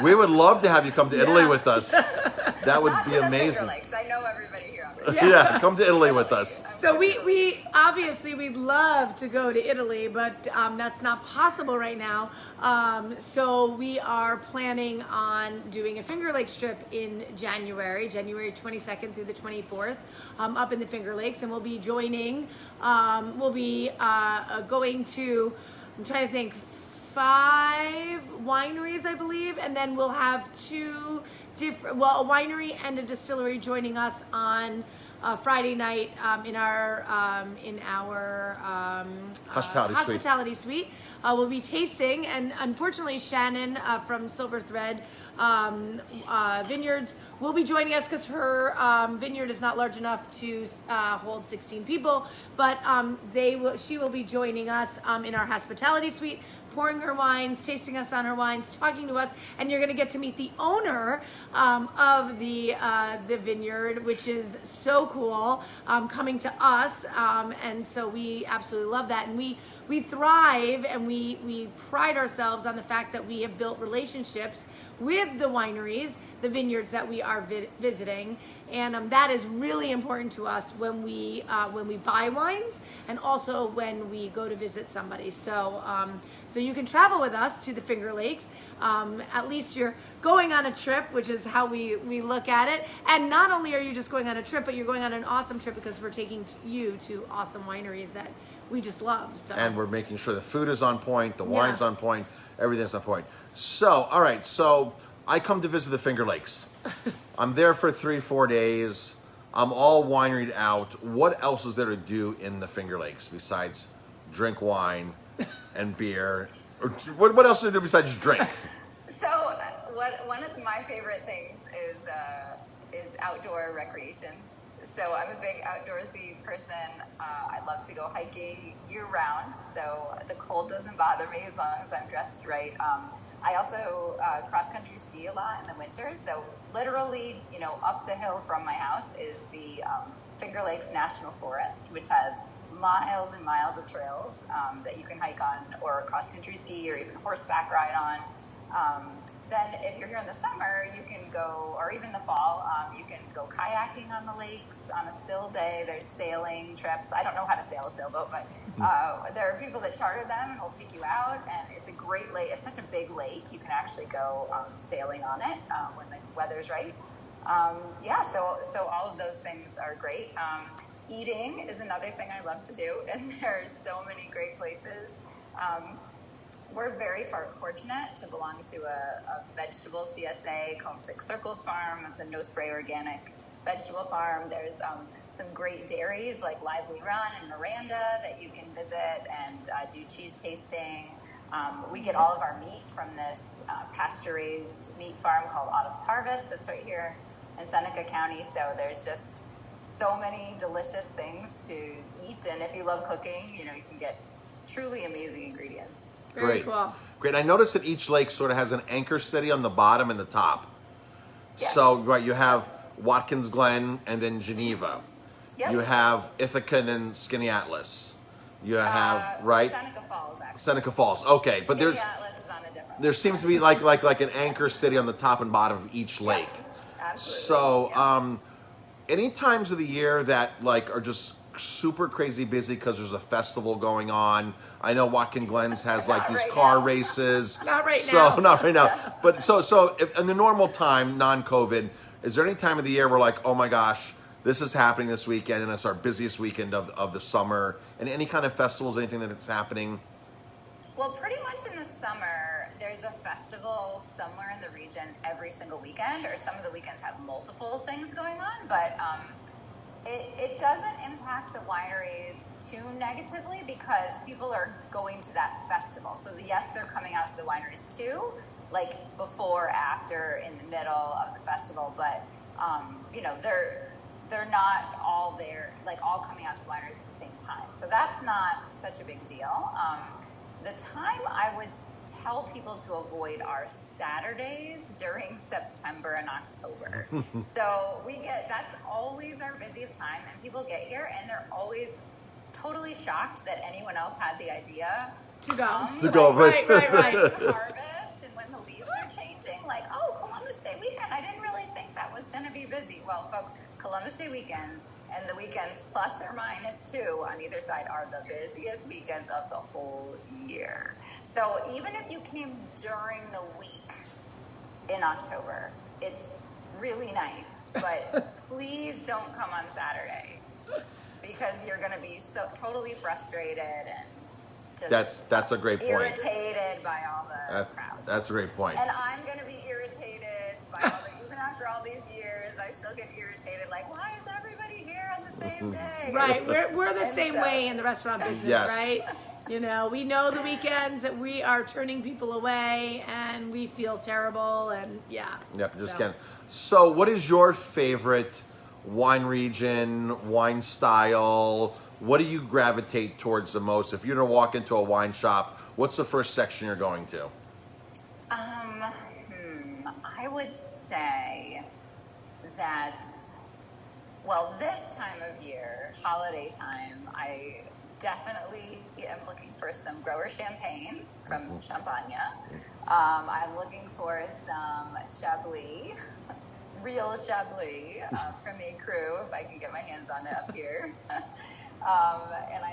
We would love to have you come to Italy with us. That would Not be to the Finger amazing. Lakes. I know everybody here. Yeah, come to Italy with us. So we obviously we'd love to go to Italy, but that's not possible right now. So we are planning on doing a Finger Lakes trip in January 22nd through the 24th, up in the Finger Lakes, and we'll be joining. We'll be going to, I'm trying to think, 5 wineries, I believe, and then we'll have 2 different, well, a winery and a distillery joining us on Friday night in our hospitality suite. We'll be tasting, and unfortunately Shannon from Silver Thread Vineyards will be joining us because her vineyard is not large enough to hold 16 people, but she will be joining us in our hospitality suite, pouring her wines, tasting us on her wines, talking to us, and you're going to get to meet the owner of the vineyard, which is so cool, coming to us, and so we absolutely love that, and we thrive and we pride ourselves on the fact that we have built relationships with the wineries, the vineyards that we are visiting, and that is really important to us when we buy wines, and also when we go to visit somebody. So you can travel with us to the Finger Lakes. At least you're going on a trip, which is how we look at it. And not only are you just going on a trip, but you're going on an awesome trip because we're taking you to awesome wineries that we just love. So. And we're making sure the food is on point, the wine's on point, everything's on point. So, all right, so I come to visit the Finger Lakes. I'm there for 3-4 days. I'm all wineried out. What else is there to do in the Finger Lakes besides drink wine and beer? Or what else is there to do besides drink? So, one of my favorite things is outdoor recreation. So I'm a big outdoorsy person. I love to go hiking year round, so the cold doesn't bother me as long as I'm dressed right. I also cross-country ski a lot in the winter, so literally, up the hill from my house is the Finger Lakes National Forest, which has miles and miles of trails that you can hike on, or cross-country ski, or even horseback ride on. Then if you're here in the summer, you can go, or even the fall, you can go kayaking on the lakes on a still day. There's sailing trips. I don't know how to sail a sailboat, but there are people that charter them and will take you out. And it's a great lake. It's such a big lake. You can actually go sailing on it when the weather's right. So all of those things are great. Eating is another thing I love to do, and there's so many great places. We're very fortunate to belong to a vegetable CSA called Six Circles Farm. It's a no-spray organic vegetable farm. There's some great dairies like Lively Run and Miranda that you can visit and do cheese tasting. We get all of our meat from this pasture-raised meat farm called Autumn's Harvest that's right here in Seneca County. So there's just so many delicious things to eat. And if you love cooking, you can get truly amazing ingredients. Very Great. cool. Great. I noticed that each lake sort of has an anchor city on the bottom and the top. Yes. So, right, you have Watkins Glen and then Geneva. Yep. You have Ithaca and then Skinny Atlas. You have, right? Seneca Falls, actually. Seneca Falls. Okay, but Skinny Atlas is on a different there seems to be like an anchor city on the top and bottom of each lake. Absolutely. So, any times of the year that are just super crazy busy because there's a festival going on. I know Watkins Glen's has these right car now. races. Not right now. Not right now. But so if, in the normal time, non-COVID, is there any time of the year where oh my gosh, this is happening this weekend and it's our busiest weekend of the summer, and any kind of festivals, anything that's happening? Well, pretty much in the summer, there's a festival somewhere in the region every single weekend, or some of the weekends have multiple things going on, but it doesn't impact the wineries too negatively because people are going to that festival. So yes, they're coming out to the wineries too, before, after, in the middle of the festival, but they're not all there, all coming out to the wineries at the same time. So that's not such a big deal. The time I would tell people to avoid are Saturdays during September and October. So that's always our busiest time, and people get here and they're always totally shocked that anyone else had the idea To go. To go, right. Harvest and when the leaves are changing, like, oh, Columbus Day weekend. I didn't really think that was going to be busy. Well, folks, Columbus Day weekend and the weekends plus or minus 2 on either side are the busiest weekends of the whole year. So even if you came during the week in October, it's really nice, but please don't come on Saturday because you're going to be so totally frustrated and just that's a great point. Irritated by all the crowds. That's a great point. And I'm going to be irritated by all the, even after all these years, I still get irritated. Like, why is everybody here on the same day? Right, we're the same way in the restaurant business, Yes. right? You know, we know the weekends that we are turning people away, and we feel terrible, and Yep, just So. kidding. So, what is your favorite wine region, wine style? What do you gravitate towards the most? If you're gonna walk into a wine shop, what's the first section you're going to? I would say that, well, this time of year, holiday time, I definitely am looking for some grower champagne from Champagne. I'm looking for some Chablis, real Chablis from a crew, if I can get my hands on it up here. And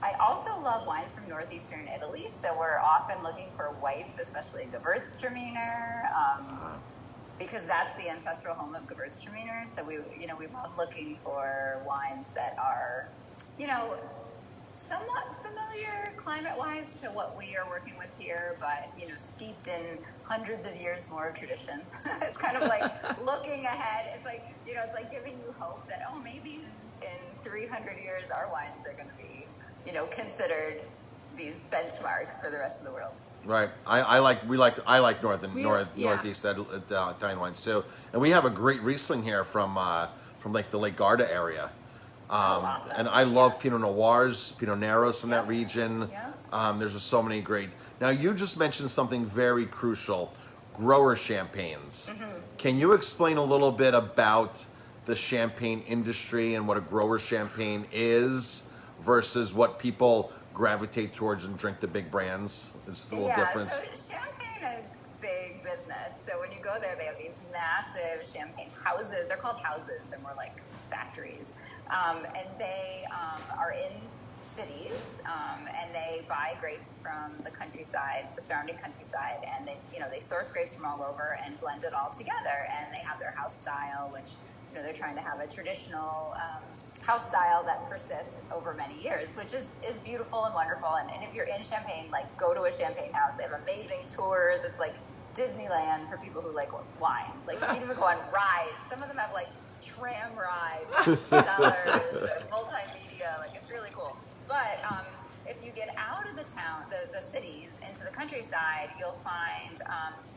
I also love wines from northeastern Italy, so we're often looking for whites, especially Gewürztraminer, because that's the ancestral home of Gewürztraminer. So we love looking for wines that are, somewhat familiar climate-wise to what we are working with here, but steeped in hundreds of years more of tradition. It's kind of like looking ahead. It's like it's like giving you hope that maybe in 300 years our wines are going to be considered these benchmarks for the rest of the world. Right. I like northeast Italian wines too, and we have a great Riesling here from like the Lake Garda area. Awesome. And I love Pinot Noirs, Pinot Neros from that region. Yeah. There's just so many great. Now you just mentioned something very crucial: grower champagnes. Mm-hmm. Can you explain a little bit about the champagne industry and what a grower champagne is versus what people gravitate towards and drink the big brands? It's a little different. So champagne is big business. So when you go there, they have these massive champagne houses. They're called houses. They're more like factories. And they are in cities, and they buy grapes from the countryside, the surrounding countryside, and they source grapes from all over and blend it all together. And they have their house style, which they're trying to have a traditional house style that persists over many years, which is beautiful and wonderful. And if you're in Champagne, like, go to a champagne house. They have amazing tours. It's like Disneyland for people who like wine. Like, you can even go on rides. Some of them have like tram rides, cellars, multimedia. Like, it's really cool. But if you get out of the town, the cities, into the countryside, you'll find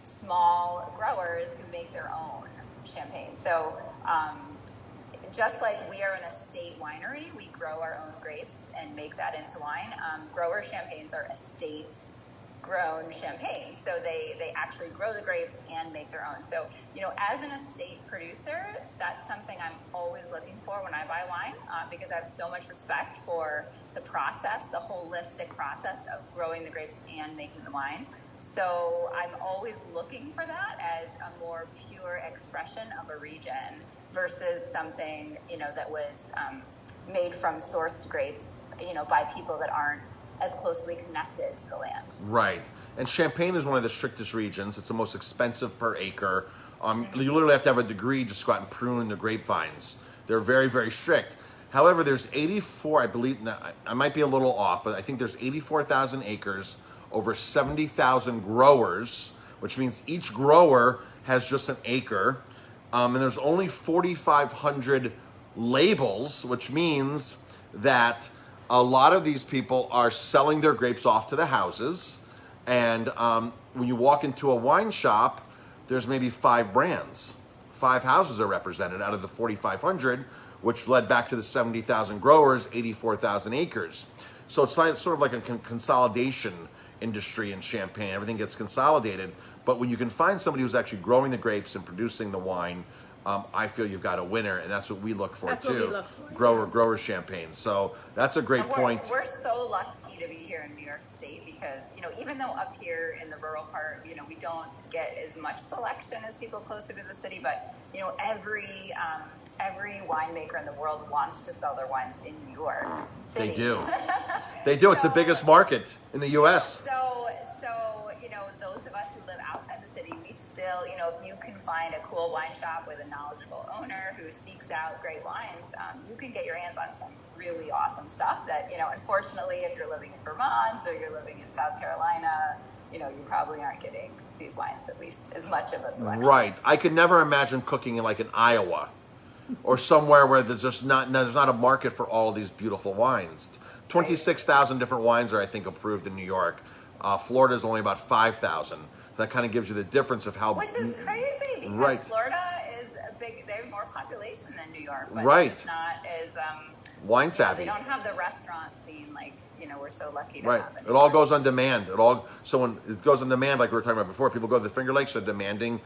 small growers who make their own champagne. So just like we are an estate winery, we grow our own grapes and make that into wine. Grower champagnes are estate grown champagne. So they actually grow the grapes and make their own. So, as an estate producer, that's something I'm always looking for when I buy wine, because I have so much respect for the process, the holistic process of growing the grapes and making the wine. So I'm always looking for that as a more pure expression of a region versus something, that was made from sourced grapes, by people that aren't as closely connected to the land. Right. And Champagne is one of the strictest regions. It's the most expensive per acre. You literally have to have a degree just to go out and prune the grapevines. They're very, very strict. However, there's 84, I believe, I might be a little off, but I think there's 84,000 acres, over 70,000 growers, which means each grower has just an acre. And there's only 4,500 labels, which means that a lot of these people are selling their grapes off to the houses. And when you walk into a wine shop, there's maybe 5 brands. 5 houses are represented out of the 4,500, which led back to the 70,000 growers, 84,000 acres. So it's sort of like a consolidation industry in Champagne. Everything gets consolidated. But when you can find somebody who's actually growing the grapes and producing the wine, I feel you've got a winner, and that's what we look for That's too. what we look for, Grower champagne. So that's a great point. We're so lucky to be here in New York State because, even though up here in the rural part, we don't get as much selection as people closer to the city, but, every winemaker in the world wants to sell their wines in New York City. They do. They do. It's the biggest market in the U.S. So, those of us who live outside the city, we still, if you can find a cool wine shop with a knowledgeable owner who seeks out great wines, you can get your hands on some really awesome stuff that, unfortunately, if you're living in Vermont or you're living in South Carolina, you probably aren't getting these wines at least as much of a selection. Right. I could never imagine cooking in like in Iowa or somewhere where there's just not a market for all these beautiful wines. 26,000 different wines are, I think, approved in New York. Florida's only about 5,000. That kind of gives you the difference of how... Which is crazy because Florida is they have more population than New York, but it's not as... wine savvy. They don't have the restaurant scene like, we're so lucky to have it. It all goes on demand. So when it goes on demand, like we were talking about before, people go to the Finger Lakes, they're demanding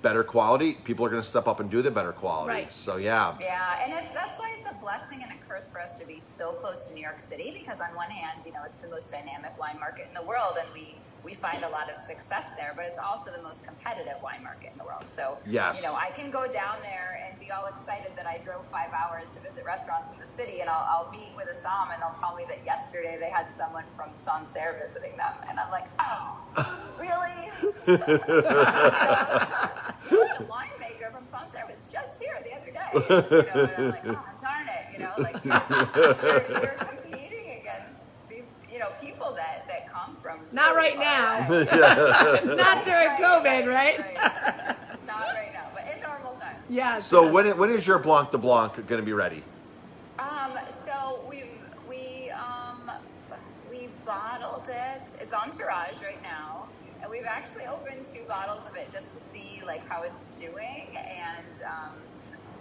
better quality. People are going to step up and do the better quality. Right. So yeah, and that's why it's a blessing and a curse for us to be so close to New York City, because on one hand, it's the most dynamic wine market in the world, and we find a lot of success there, but it's also the most competitive wine market in the world. So I can go down there and be all excited that I drove 5 hours to visit restaurants in the city, and I'll meet with a somm and they'll tell me that yesterday they had someone from Sancerre visiting them, and I'm like, oh, really? The winemaker from Sancerre was just here the other day, and I'm like, oh, darn it, you're competing against these, people that come from... Not right now. Not during COVID, right? Not right now, but in normal time. Yeah. So when is your Blanc de Blanc going to be ready? So we bottled it. It's on Tirage right now. And we've actually opened 2 bottles of it just to see how it's doing. And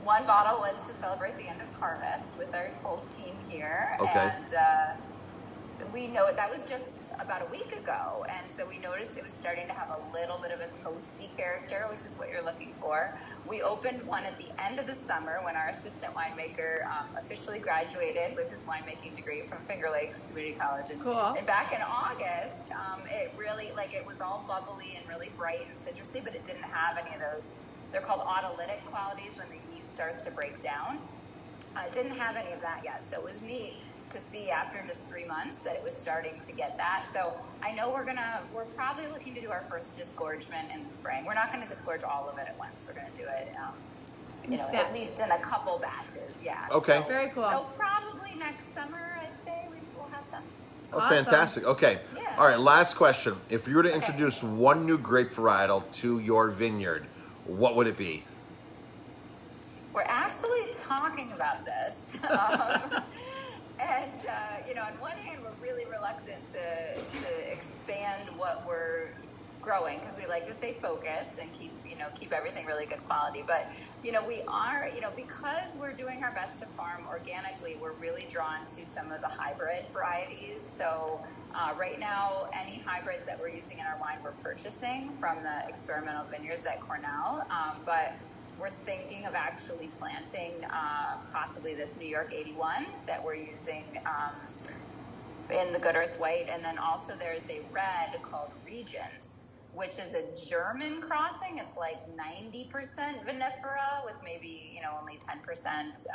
one bottle was to celebrate the end of harvest with our whole team here. Okay. And we know that was just about a week ago. And so we noticed it was starting to have a little bit of a toasty character, which is what you're looking for. We opened one at the end of the summer when our assistant winemaker officially graduated with his winemaking degree from Finger Lakes Community College. And back in August, it really, it was all bubbly and really bright and citrusy, but it didn't have any of those, they're called autolytic qualities when the yeast starts to break down. It didn't have any of that yet, so it was neat to see after just 3 months that it was starting to get that. So I know we're probably looking to do our first disgorgement in the spring. We're not going to disgorge all of it at once. We're going to do it, at least in a couple batches. Yeah. Okay. So, very cool. So probably next summer, I'd say we'll have some. Oh, Awesome. fantastic. Okay. Yeah. All right, last question. If you were to introduce one new grape varietal to your vineyard, what would it be? We're actually talking about this. And, on one hand, we're really reluctant to expand what we're growing because we like to stay focused and keep everything really good quality. But, we are, because we're doing our best to farm organically, we're really drawn to some of the hybrid varieties. So right now, any hybrids that we're using in our wine, we're purchasing from the experimental vineyards at Cornell. But we're thinking of actually planting possibly this New York 81 that we're using in the Good Earth White. And then also there's a red called Regent, which is a German crossing. It's like 90% vinifera with maybe, only 10%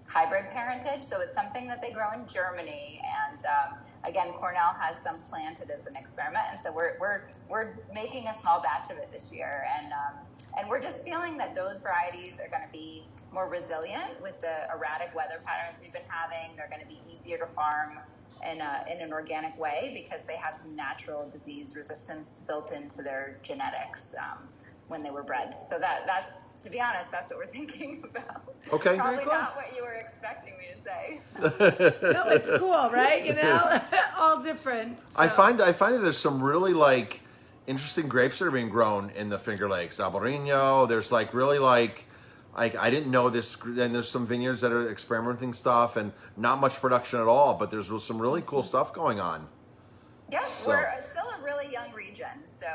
hybrid parentage. So it's something that they grow in Germany. And again, Cornell has some planted as an experiment. And so we're making a small batch of it this year. And we're just feeling that those varieties are going to be more resilient with the erratic weather patterns we've been having. They're going to be easier to farm in an organic way because they have some natural disease resistance built into their genetics when they were bred. So that's, to be honest, that's what we're thinking about. Okay. Probably cool. not what you were expecting me to say. No, it's cool, right? All different. So. I find that there's some really interesting grapes that are being grown in the Finger Lakes. Albarino, there's really I didn't know this, and there's some vineyards that are experimenting stuff and not much production at all, but there's some really cool stuff going on. Yeah, we're still a really young one region. So,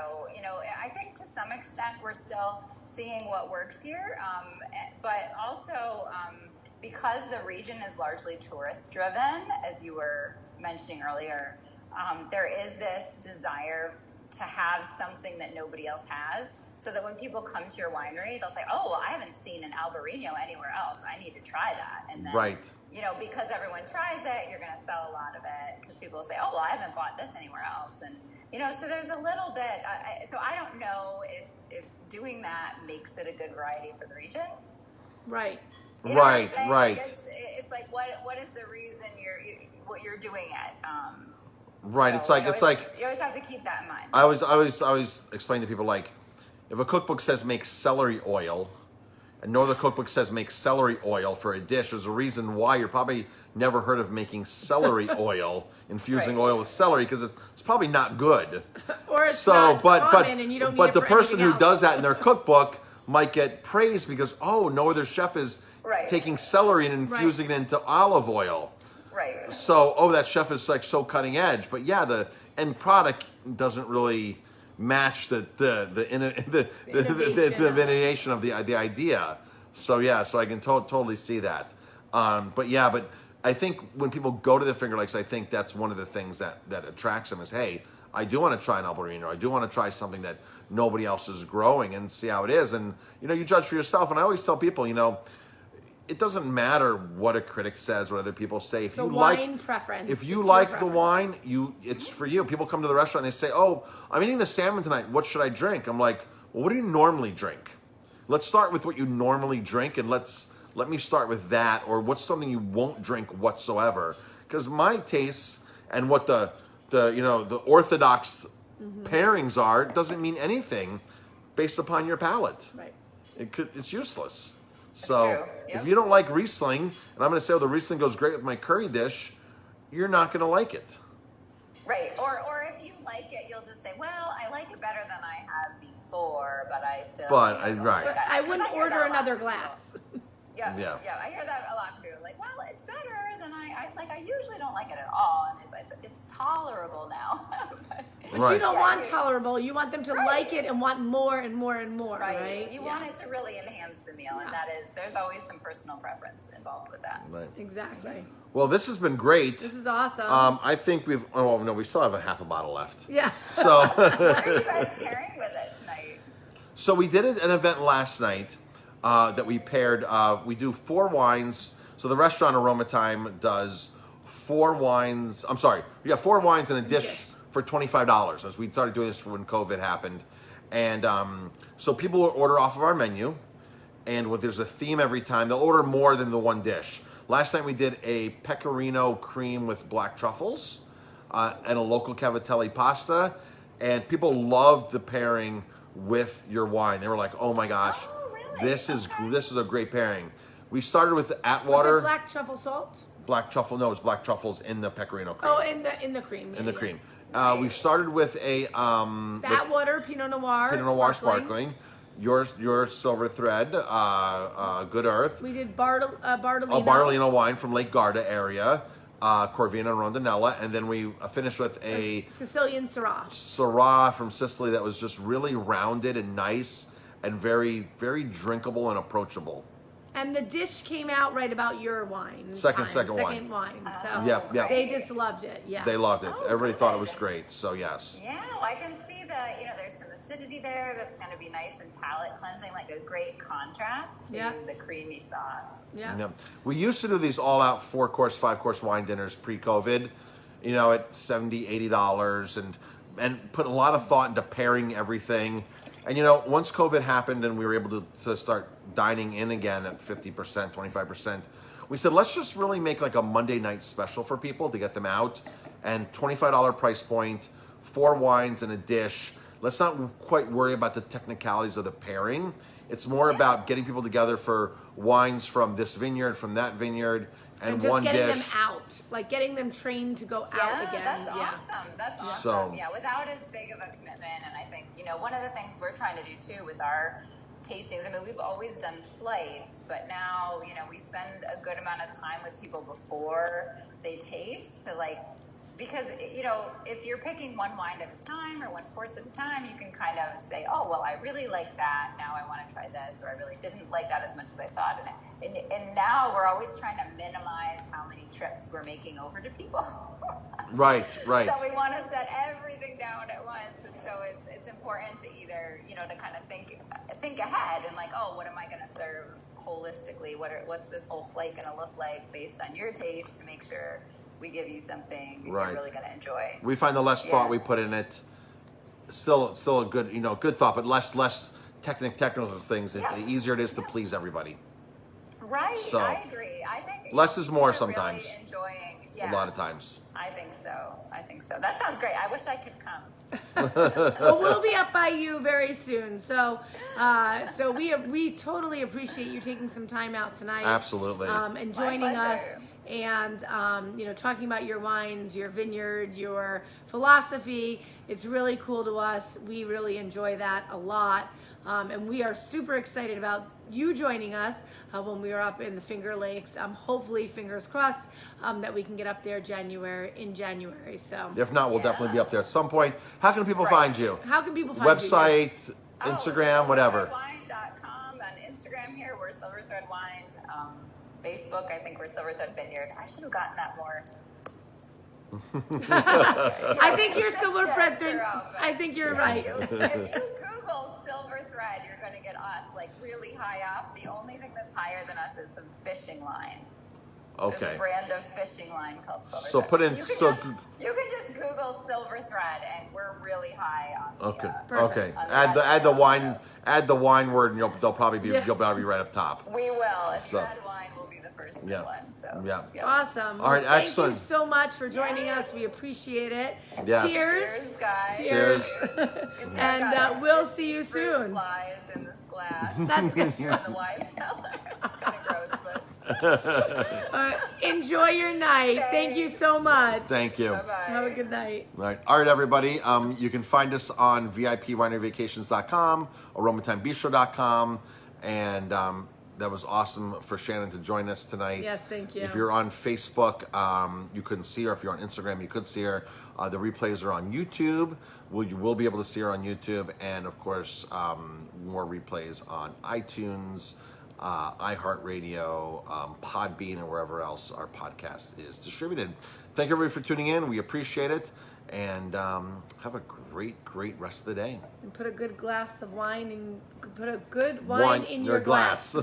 I think to some extent we're still seeing what works here. But also, because the region is largely tourist driven, as you were mentioning earlier, there is this desire to have something that nobody else has, so that when people come to your winery, they'll say, oh, well, I haven't seen an Albarino anywhere else. I need to try that. And then, Right. Because everyone tries it, you're going to sell a lot of it, because people will say, oh, well, I haven't bought this anywhere else. And, so there's a little bit, so I don't know if doing that makes it a good variety for the region. Right. You know what I'm Right, saying? right. Like it's like, what is the reason what you're doing it? Right. So It's like you always have to keep that in mind. I always explain to people, like, if a cookbook says make celery oil, and no other cookbook says make celery oil for a dish, there's a reason why. You're probably never heard of making celery oil, infusing Right. oil with celery, because it's probably not good. Or it's not common and you don't need but it the for person who anything does else. that in their cookbook might get praised because, oh, no other chef is Right. taking celery and infusing it into olive oil. Right. So, that chef is like so cutting edge. But yeah, the end product doesn't really match the innovation of the idea. So yeah, so I can totally see that. But I think when people go to the Finger Lakes, I think that's one of the things that attracts them is, hey, I do want to try an Albarino. I do want to try something that nobody else is growing and see how it is. And you judge for yourself. And I always tell people, it doesn't matter what a critic says, what other people say. If The you wine preference. if you It's like your the preference. wine, it's for you. People come to the restaurant and they say, "Oh, I'm eating the salmon tonight. What should I drink?" I'm like, "Well, what do you normally drink? Let's start with what you normally drink, and let me start with that. Or what's something you won't drink whatsoever? Because my tastes and what the orthodox pairings are doesn't mean anything based upon your palate. Right. It's useless." So true. Yep. if you don't like Riesling, and I'm going to say, the Riesling goes great with my curry dish, you're not going to like it. Right. Or if you like it, you'll just say, well, I like it better than I had before, but I still. Right. I wouldn't order another glass. Yeah. I hear that a lot too. Like, well, it's better than I usually don't like it at all, and it's tolerable now. But Right. you don't Yeah, want tolerable. You want them to Right. like it and want more and more and more, Right. right? You Yeah. want it to really enhance the meal, and there's always some personal preference involved with that. Right. Exactly. Well, this has been great. This is awesome. I think we still have a half a bottle left. Yeah. So, What are you guys pairing with it tonight? so we did an event last night that we paired. We do 4 wines. So the restaurant Aroma Thyme does 4 wines. I'm sorry, we got 4 wines and a dish for $25. As we started doing this when COVID happened, and so people will order off of our menu, and there's a theme every time. They'll order more than the one dish. Last night we did a pecorino cream with black truffles and a local cavatelli pasta, and people loved the pairing with your wine. They were like, "Oh my gosh, Oh, really? this is a great pairing." We started with Was Atwater it black truffle salt? black truffle. No, it was black truffles in the pecorino cream. Oh, in the cream. in the cream. We started with a That water, Pinot Noir. Pinot Noir sparkling. Your Silver Thread, Good Earth. We did Bartolino. A Bartolino wine from Lake Garda area, Corvina and Rondinella, and then we finished with a Sicilian Syrah. Syrah from Sicily that was just really rounded and nice and very, very drinkable and approachable. And the dish came out right about your wine. Second wine. wine. So Yep. they just loved it. Yeah. They loved it. Oh, Everybody thought it good. was great. So yes. Yeah, well, I can see that, there's some acidity there that's going to be nice and palate cleansing, like a great contrast to Yep. the creamy sauce. Yeah. Yeah. We used to do these all-out 4-course, 5-course wine dinners pre-COVID, at $70, $80, and put a lot of thought into pairing everything. And once COVID happened and we were able to start dining in again at 50%, 25%, we said, let's just really make like a Monday night special for people to get them out, and $25 price point, 4 wines and a dish. Let's not quite worry about the technicalities of the pairing. It's more about getting people together for wines from this vineyard, from that vineyard, and just one getting dish. them out, like getting them trained to go out again. That's awesome. That's awesome. So- Yeah, without as big of a commitment. And I think, one of the things we're trying to do too with our tastings, we've always done flights, but now, we spend a good amount of time with people before they taste to because, if you're picking one wine at a time or one course at a time, you can kind of say, oh, well, I really like that. Now I want to try this, or I really didn't like that as much as I thought. And now we're always trying to minimize how many trips we're making over to people. Right. So we want to set everything down at once. And so it's important to either, to kind of think ahead and like, oh, what am I going to serve holistically? What's this whole flight going to look like based on your taste, to make sure we give you something you're really going to enjoy. We find the less thought we put in it, still a good, good thought, but less technical things. The easier it is to please everybody. Right. So, I agree. I think less is more sometimes. Really enjoying. A lot of times. I think so. That sounds great. I wish I could come. Well, we'll be up by you very soon. So we totally appreciate you taking some time out tonight. Absolutely. And joining us. And talking about your wines, your vineyard, your philosophy. It's really cool to us. We really enjoy that a lot. And we are super excited about you joining us when we are up in the Finger Lakes. Hopefully, fingers crossed, that we can get up there in January. So if not, we'll definitely be up there at some point. How can people find you? How can people find you? Website, Instagram, whatever. Silverthreadwine.com. On Instagram here, we're Silver Thread Wine. Facebook, I think we're Silver Thread Vineyard. I should have gotten that more. I think you're Silver Thread. I think you're right. If you Google Silver Thread, you're going to get us like really high up. The only thing that's higher than us is some fishing line. Okay. There's a brand of fishing line called Silver So Thread. put in you can just Google Silver Thread, and we're really high on the. Okay. Add the wine word, and you'll probably be right up top. We will. If you add wine, we'll be the first one. So awesome. All right, excellent. Thank you so much for joining us. We appreciate it. Yes. Cheers, guys. Cheers. And we'll see you soon. Flies in this glass. That's good. Here in the wine cellar. It's kind of gross, but. Enjoy your night. Thanks. Thank you so much. Thank you. Bye-bye. Have a good night. All right, everybody. You can find us on VIPWineryVacations.com, AromaThymeBistro.com, and that was awesome for Shannon to join us tonight. Yes, thank you. If you're on Facebook, you couldn't see her. If you're on Instagram, you could see her. The replays are on YouTube. You will be able to see her on YouTube, and of course, more replays on iTunes, iHeartRadio, Podbean, and wherever else our podcast is distributed. Thank you, everybody, for tuning in. We appreciate it, and have a great rest of the day. And put a good glass of wine and put a good wine in your glass.